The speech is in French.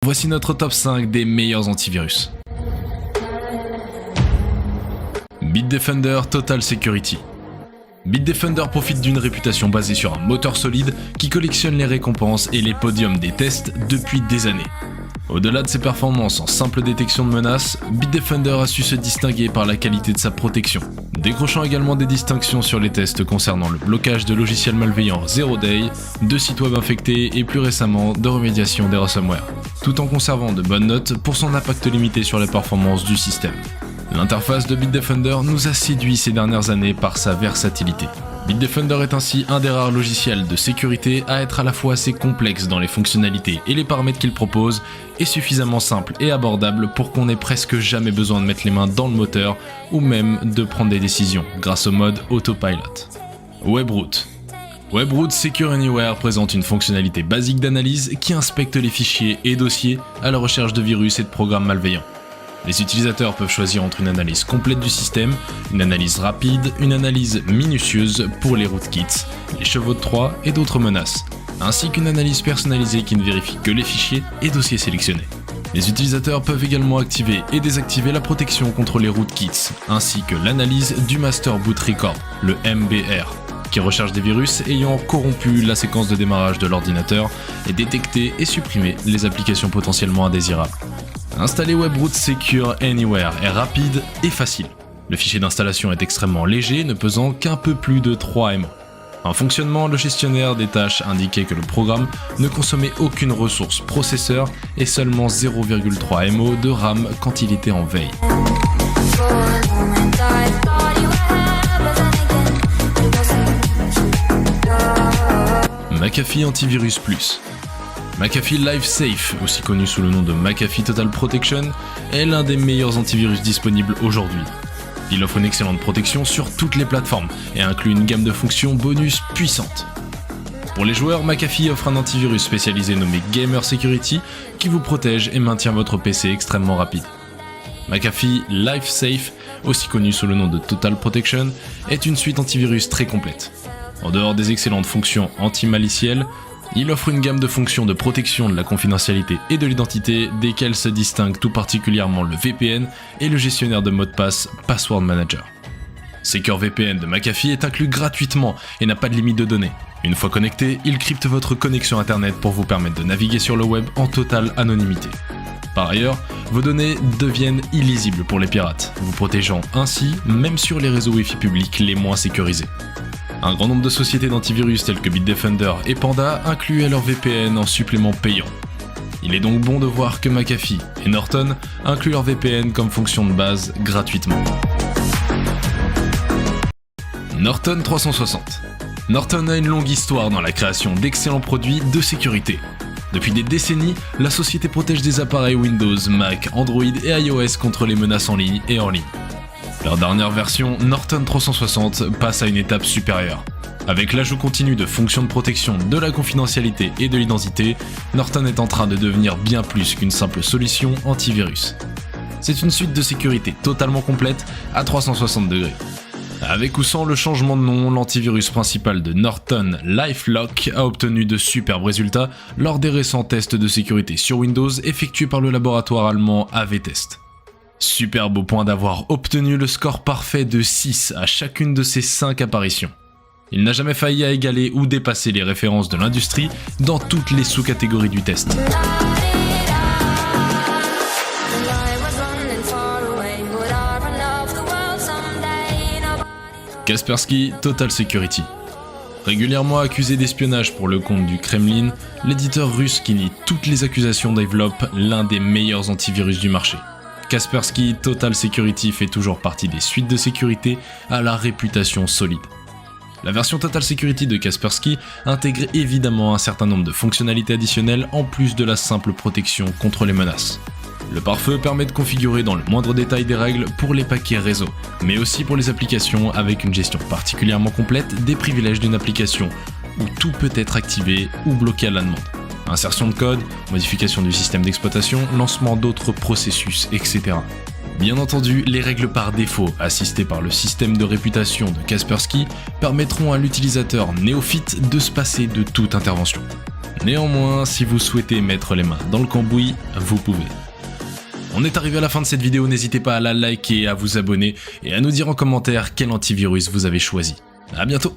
Voici notre top 5 des meilleurs antivirus. Bitdefender Total Security. Bitdefender profite d'une réputation basée sur un moteur solide qui collectionne les récompenses et les podiums des tests depuis des années. Au-delà de ses performances en simple détection de menaces, Bitdefender a su se distinguer par la qualité de sa protection, décrochant également des distinctions sur les tests concernant le blocage de logiciels malveillants Zero Day, de sites web infectés et plus récemment de remédiation des ransomware, tout en conservant de bonnes notes pour son impact limité sur les performances du système. L'interface de Bitdefender nous a séduit ces dernières années par sa versatilité. Bitdefender est ainsi un des rares logiciels de sécurité à être à la fois assez complexe dans les fonctionnalités et les paramètres qu'il propose, et suffisamment simple et abordable pour qu'on n'ait presque jamais besoin de mettre les mains dans le moteur ou même de prendre des décisions grâce au mode Autopilot. Webroot. Webroot Secure Anywhere présente une fonctionnalité basique d'analyse qui inspecte les fichiers et dossiers à la recherche de virus et de programmes malveillants. Les utilisateurs peuvent choisir entre une analyse complète du système, une analyse rapide, une analyse minutieuse pour les rootkits, les chevaux de Troie et d'autres menaces, ainsi qu'une analyse personnalisée qui ne vérifie que les fichiers et dossiers sélectionnés. Les utilisateurs peuvent également activer et désactiver la protection contre les rootkits, ainsi que l'analyse du Master Boot Record, le MBR, qui recherche des virus ayant corrompu la séquence de démarrage de l'ordinateur et détecter et supprimer les applications potentiellement indésirables. Installer Webroot Secure Anywhere est rapide et facile. Le fichier d'installation est extrêmement léger, ne pesant qu'un peu plus de 3 MO. En fonctionnement, le gestionnaire des tâches indiquait que le programme ne consommait aucune ressource processeur et seulement 0,3 MO de RAM quand il était en veille. McAfee Antivirus Plus. McAfee LifeSafe, aussi connu sous le nom de McAfee Total Protection, est l'un des meilleurs antivirus disponibles aujourd'hui. Il offre une excellente protection sur toutes les plateformes et inclut une gamme de fonctions bonus puissantes. Pour les joueurs, McAfee offre un antivirus spécialisé nommé Gamer Security qui vous protège et maintient votre PC extrêmement rapide. McAfee LifeSafe, aussi connu sous le nom de Total Protection, est une suite antivirus très complète. En dehors des excellentes fonctions anti-malicielles, il offre une gamme de fonctions de protection de la confidentialité et de l'identité, desquelles se distinguent tout particulièrement le VPN et le gestionnaire de mots de passe Password Manager. Secure VPN de McAfee est inclus gratuitement et n'a pas de limite de données. Une fois connecté, il crypte votre connexion internet pour vous permettre de naviguer sur le web en totale anonymité. Par ailleurs, vos données deviennent illisibles pour les pirates, vous protégeant ainsi même sur les réseaux Wi-Fi publics les moins sécurisés. Un grand nombre de sociétés d'antivirus telles que Bitdefender et Panda incluaient leur VPN en supplément payant. Il est donc bon de voir que McAfee et Norton incluent leur VPN comme fonction de base gratuitement. Norton 360. Norton a une longue histoire dans la création d'excellents produits de sécurité. Depuis des décennies, la société protège des appareils Windows, Mac, Android et iOS contre les menaces en ligne et hors ligne. Leur dernière version, Norton 360, passe à une étape supérieure. Avec l'ajout continu de fonctions de protection de la confidentialité et de l'identité, Norton est en train de devenir bien plus qu'une simple solution antivirus. C'est une suite de sécurité totalement complète à 360 degrés. Avec ou sans le changement de nom, l'antivirus principal de Norton, LifeLock, a obtenu de superbes résultats lors des récents tests de sécurité sur Windows effectués par le laboratoire allemand AV-Test. Superbe au point d'avoir obtenu le score parfait de 6 à chacune de ses 5 apparitions. Il n'a jamais failli à égaler ou dépasser les références de l'industrie dans toutes les sous-catégories du test. Kaspersky Total Security. Régulièrement accusé d'espionnage pour le compte du Kremlin, l'éditeur russe qui nie toutes les accusations développe l'un des meilleurs antivirus du marché. Kaspersky Total Security fait toujours partie des suites de sécurité à la réputation solide. La version Total Security de Kaspersky intègre évidemment un certain nombre de fonctionnalités additionnelles en plus de la simple protection contre les menaces. Le pare-feu permet de configurer dans le moindre détail des règles pour les paquets réseau, mais aussi pour les applications avec une gestion particulièrement complète des privilèges d'une application où tout peut être activé ou bloqué à la demande. Insertion de code, modification du système d'exploitation, lancement d'autres processus, etc. Bien entendu, les règles par défaut, assistées par le système de réputation de Kaspersky, permettront à l'utilisateur néophyte de se passer de toute intervention. Néanmoins, si vous souhaitez mettre les mains dans le cambouis, vous pouvez. On est arrivé à la fin de cette vidéo, n'hésitez pas à la liker, à vous abonner et à nous dire en commentaire quel antivirus vous avez choisi. A bientôt.